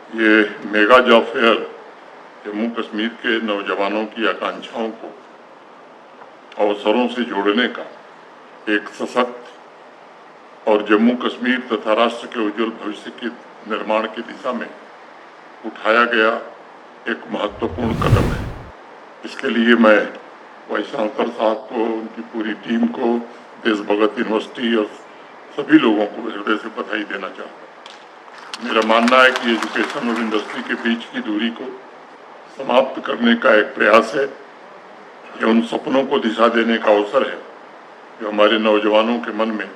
ये mega job fair Jammu Kashmir के नौजवानों की आकांक्षाओं को अवसरों से जोड़ने का एक सशक्त और जम्मू कश्मीर तथा राष्ट्र के उज्जवल भविष्य के निर्माण की दिशा में उठाया गया एक महत्वपूर्ण कदम है। इसके लिए मैं वाइस चांसलर साहब को, उनकी पूरी टीम को, देश भगत यूनिवर्सिटी और सभी लोगों को हृदय से बधाई देना चाहता हूँ। मेरा मानना है कि एजुकेशन और इंडस्ट्री के बीच की दूरी को समाप्त करने का एक प्रयास है। यह उन सपनों को दिशा देने का अवसर है जो हमारे नौजवानों के मन में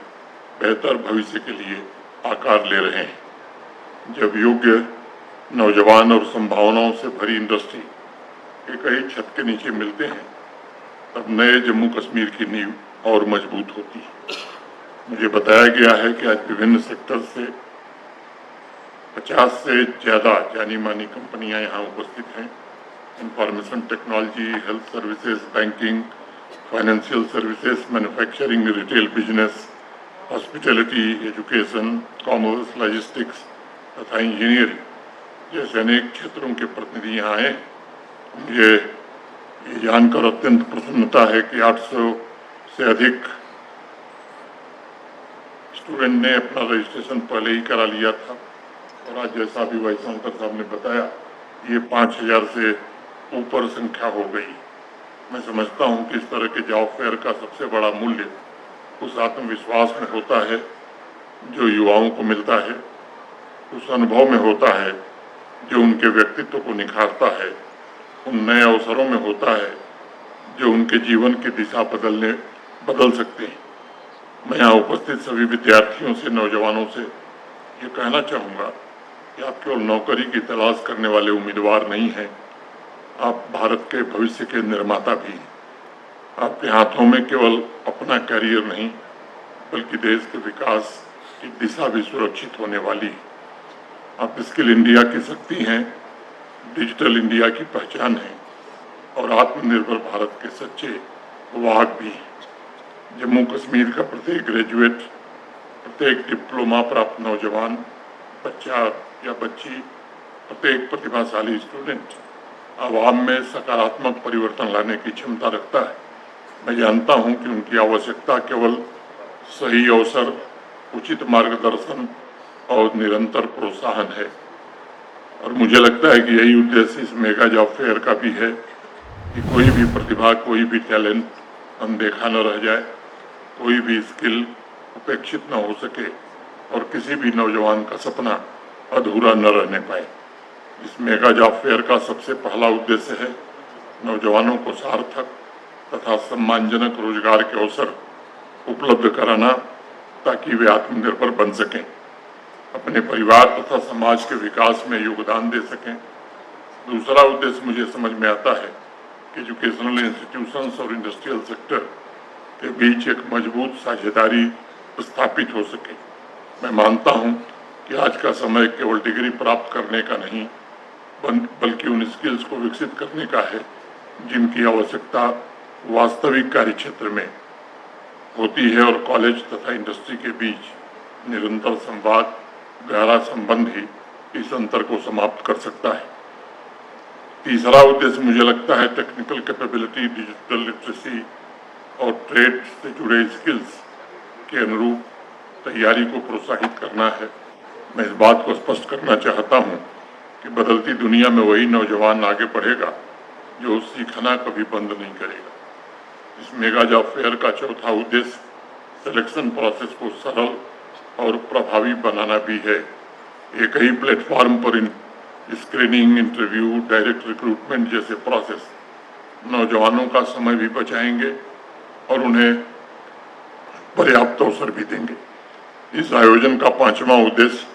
बेहतर भविष्य के लिए आकार ले रहे हैं। जब योग्य नौजवान और संभावनाओं से भरी इंडस्ट्री एक ही छत के नीचे मिलते हैं, तब नए जम्मू कश्मीर की नींव और मजबूत होती है। मुझे बताया गया है कि आज विभिन्न सेक्टर से 50 से ज़्यादा जानी मानी कंपनियां यहाँ उपस्थित हैं। Information technology, health services, banking, financial services, manufacturing, retail business, hospitality, education, commerce, logistics तथा इंजीनियरिंग जैसे अनेक क्षेत्रों के प्रतिनिधि यहाँ आए। मुझे ये जानकर अत्यंत प्रसन्नता है कि 800 से अधिक स्टूडेंट ने अपना रजिस्ट्रेशन पहले ही करा लिया था और आज जैसा भी वाइस चांसलर साहब ने बताया, ये 5000 से ऊपर संख्या हो गई। मैं समझता हूँ कि इस तरह के जॉब फेयर का सबसे बड़ा मूल्य उस आत्मविश्वास में होता है जो युवाओं को मिलता है, उस अनुभव में होता है जो उनके व्यक्तित्व को निखारता है, उन नए अवसरों में होता है जो उनके जीवन की दिशा बदल सकते हैं। मैं यहाँ उपस्थित सभी विद्यार्थियों से, नौजवानों से ये कहना चाहूँगा कि आप केवल नौकरी की तलाश करने वाले उम्मीदवार नहीं हैं, आप भारत के भविष्य के निर्माता भी हैं। आपके हाथों में केवल अपना करियर नहीं, बल्कि देश के विकास की दिशा भी सुरक्षित होने वाली है। आप स्किल इंडिया की शक्ति हैं, डिजिटल इंडिया की पहचान है और आत्मनिर्भर भारत के सच्चे वाहक भी हैं। जम्मू कश्मीर का प्रत्येक ग्रेजुएट, प्रत्येक डिप्लोमा प्राप्त नौजवान, बच्चा या बच्ची, प्रत्येक प्रतिभाशाली स्टूडेंट आवाम में सकारात्मक परिवर्तन लाने की क्षमता रखता है। मैं जानता हूं कि उनकी आवश्यकता केवल सही अवसर, उचित मार्गदर्शन और निरंतर प्रोत्साहन है और मुझे लगता है कि यही उद्देश्य इस मेगा जॉब फेयर का भी है कि कोई भी प्रतिभा, कोई भी टैलेंट अनदेखा न रह जाए, कोई भी स्किल उपेक्षित न हो सके और किसी भी नौजवान का सपना अधूरा न रहने पाए। इस मेगा जॉब फेयर का सबसे पहला उद्देश्य है नौजवानों को सार्थक तथा सम्मानजनक रोजगार के अवसर उपलब्ध कराना ताकि वे आत्मनिर्भर बन सकें, अपने परिवार तथा समाज के विकास में योगदान दे सकें। दूसरा उद्देश्य मुझे समझ में आता है कि एजुकेशनल इंस्टीट्यूशंस और इंडस्ट्रियल सेक्टर के बीच एक मजबूत साझेदारी स्थापित हो सके। मैं मानता हूं कि आज का समय केवल डिग्री प्राप्त करने का नहीं, बल्कि उन स्किल्स को विकसित करने का है जिनकी आवश्यकता वास्तविक कार्य क्षेत्र में होती है और कॉलेज तथा इंडस्ट्री के बीच निरंतर संवाद, गहरा संबंध ही इस अंतर को समाप्त कर सकता है। तीसरा उद्देश्य मुझे लगता है टेक्निकल कैपेबिलिटी, डिजिटल लिटरेसी और ट्रेड से जुड़े स्किल्स के अनुरूप तैयारी को प्रोत्साहित करना है। मैं इस बात को स्पष्ट करना चाहता हूं कि बदलती दुनिया में वही नौजवान आगे बढ़ेगा जो सीखना कभी बंद नहीं करेगा। इस मेगा जॉब फेयर का चौथा उद्देश्य सिलेक्शन प्रोसेस को सरल और प्रभावी बनाना भी है। एक ही प्लेटफॉर्म पर स्क्रीनिंग, इंटरव्यू, डायरेक्ट रिक्रूटमेंट जैसे प्रोसेस नौजवानों का समय भी बचाएंगे और उन्हें पर्याप्त अवसर भी देंगे। इस आयोजन का पांचवा उद्देश्य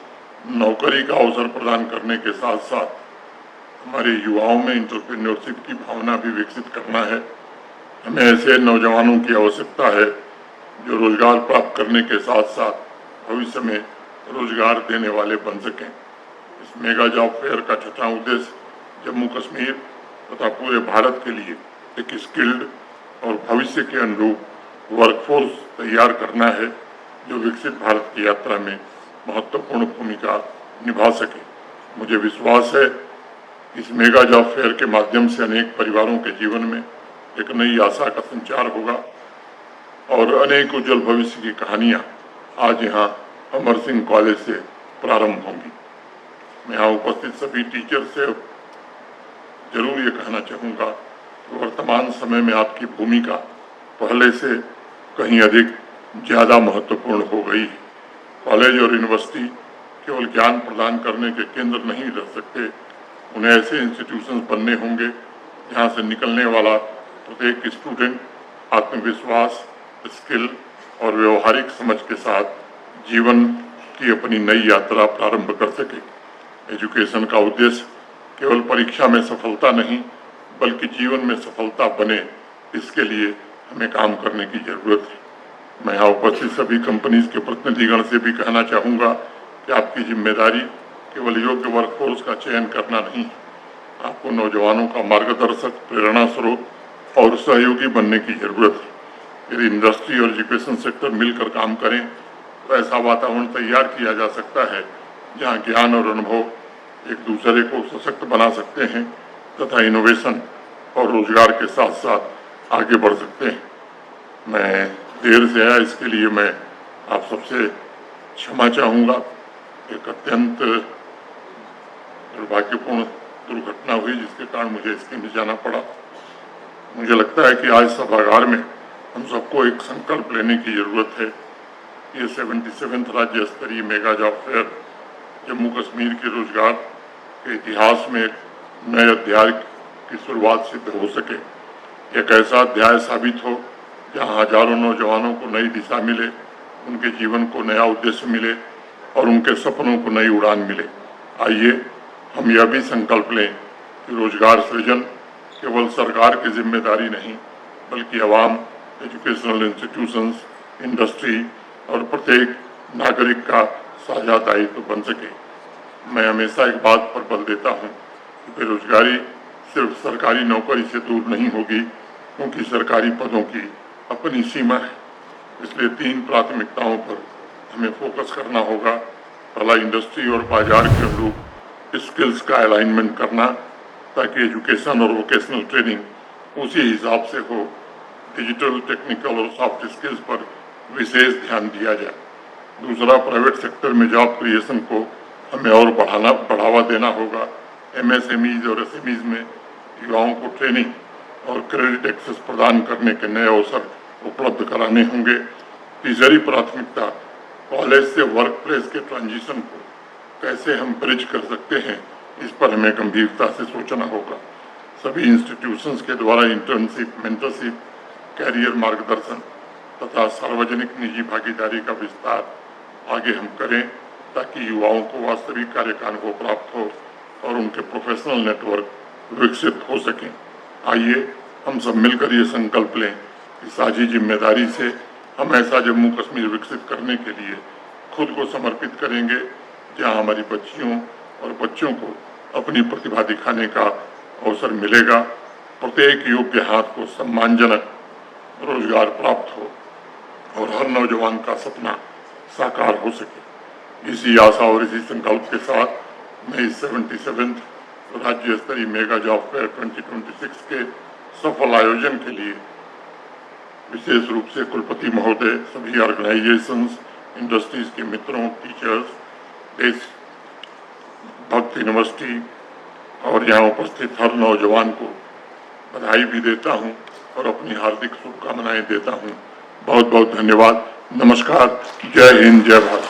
नौकरी का अवसर प्रदान करने के साथ साथ हमारे युवाओं में एंटरप्रेन्योरशिप की भावना भी विकसित करना है। हमें ऐसे नौजवानों की आवश्यकता है जो रोजगार प्राप्त करने के साथ साथ भविष्य में रोजगार देने वाले बन सकें। इस मेगा जॉब फेयर का छठा उद्देश्य जम्मू कश्मीर तथा पूरे भारत के लिए एक स्किल्ड और भविष्य के अनुरूप वर्कफोर्स तैयार करना है जो विकसित भारत की यात्रा में महत्वपूर्ण भूमिका निभा सके। मुझे विश्वास है इस मेगा जॉब फेयर के माध्यम से अनेक परिवारों के जीवन में एक नई आशा का संचार होगा और अनेक उज्जवल भविष्य की कहानियां आज यहाँ अमर सिंह कॉलेज से प्रारंभ होंगी। मैं यहाँ उपस्थित सभी टीचर से जरूर ये कहना चाहूँगा कि वर्तमान समय में आपकी भूमिका पहले से कहीं अधिक ज़्यादा महत्वपूर्ण हो गई है। कॉलेज और यूनिवर्सिटी केवल ज्ञान प्रदान करने के केंद्र नहीं रह सकते, उन्हें ऐसे इंस्टीट्यूशंस बनने होंगे जहाँ से निकलने वाला प्रत्येक स्टूडेंट आत्मविश्वास, स्किल और व्यवहारिक समझ के साथ जीवन की अपनी नई यात्रा प्रारंभ कर सके। एजुकेशन का उद्देश्य केवल परीक्षा में सफलता नहीं बल्कि जीवन में सफलता बने, इसके लिए हमें काम करने की जरूरत है। मैं यहाँ उपस्थित सभी कंपनीज के प्रतिनिधिगण से भी कहना चाहूँगा कि आपकी जिम्मेदारी केवल योग्य वर्कफोर्स का चयन करना नहीं, आपको नौजवानों का मार्गदर्शक, प्रेरणा स्रोत और सहयोगी बनने की जरूरत है। यदि इंडस्ट्री और एजुकेशन सेक्टर मिलकर काम करें तो ऐसा वातावरण तैयार किया जा सकता है जहाँ ज्ञान और अनुभव एक दूसरे को सशक्त बना सकते हैं तथा इनोवेशन और रोजगार के साथ साथ आगे बढ़ सकते हैं। मैं देर से आया, इसके लिए मैं आप सबसे क्षमा चाहूँगा। एक अत्यंत दुर्भाग्यपूर्ण दुर्घटना हुई जिसके कारण मुझे इसके में जाना पड़ा। मुझे लगता है कि आज सभागार में हम सबको एक संकल्प लेने की जरूरत है। ये 77वां राज्य स्तरीय mega job fair Jammu Kashmir के रोजगार के इतिहास में एक नए अध्याय की शुरुआत सिद्ध हो सके। एक ऐसा अध्याय साबित हो जहां हजारों नौजवानों को नई दिशा मिले, उनके जीवन को नया उद्देश्य मिले और उनके सपनों को नई उड़ान मिले। आइए हम यह भी संकल्प लें कि रोजगार सृजन केवल सरकार की जिम्मेदारी नहीं बल्कि आवाम, एजुकेशनल इंस्टीट्यूशंस, इंडस्ट्री और प्रत्येक नागरिक का साझा दायित्व बन सके। मैं हमेशा एक बात पर बल देता हूँ कि बेरोजगारी सिर्फ सरकारी नौकरी से दूर नहीं होगी, क्योंकि सरकारी पदों की अपनी सीमा है। इसलिए 3 प्राथमिकताओं पर हमें फोकस करना होगा। पहला, इंडस्ट्री और बाजार के अनुरूप स्किल्स का अलाइनमेंट करना ताकि एजुकेशन और वोकेशनल ट्रेनिंग उसी हिसाब से हो। डिजिटल, टेक्निकल और सॉफ्ट स्किल्स पर विशेष ध्यान दिया जाए। दूसरा, प्राइवेट सेक्टर में जॉब क्रिएशन को हमें और बढ़ावा देना होगा। MSMEs और SMEs में युवाओं को ट्रेनिंग और क्रेडिट एक्सेस प्रदान करने के नए अवसर उपलब्ध कराने होंगे। तीसरी प्राथमिकता, कॉलेज से वर्क प्लेस के ट्रांजिशन को कैसे हम ब्रिज कर सकते हैं, इस पर हमें गंभीरता से सोचना होगा। सभी इंस्टीट्यूशंस के द्वारा इंटर्नशिप, मेंटरशिप, कैरियर मार्गदर्शन तथा सार्वजनिक निजी भागीदारी का विस्तार आगे हम करें ताकि युवाओं को वास्तविक कार्य का अनुभव प्राप्त हो और उनके प्रोफेशनल नेटवर्क विकसित हो सकें। आइए हम सब मिलकर ये संकल्प लें कि साझी जिम्मेदारी से हम ऐसा जम्मू कश्मीर विकसित करने के लिए खुद को समर्पित करेंगे जहां हमारी बच्चियों और बच्चों को अपनी प्रतिभा दिखाने का अवसर मिलेगा। प्रत्येक योग्य हाथ को सम्मानजनक रोजगार प्राप्त हो और हर नौजवान का सपना साकार हो सके। इसी आशा और इसी संकल्प के साथ मैं इस 77वें राज्य स्तरीय मेगा जॉब फेयर 2026 के सफल आयोजन के लिए विशेष रूप से कुलपति महोदय, सभी ऑर्गेनाइजेशंस, इंडस्ट्रीज के मित्रों, टीचर्स, देश भक्त यूनिवर्सिटी और यहाँ उपस्थित हर नौजवान को बधाई भी देता हूँ और अपनी हार्दिक शुभकामनाएं देता हूँ। बहुत बहुत धन्यवाद। नमस्कार। जय हिंद, जय भारत।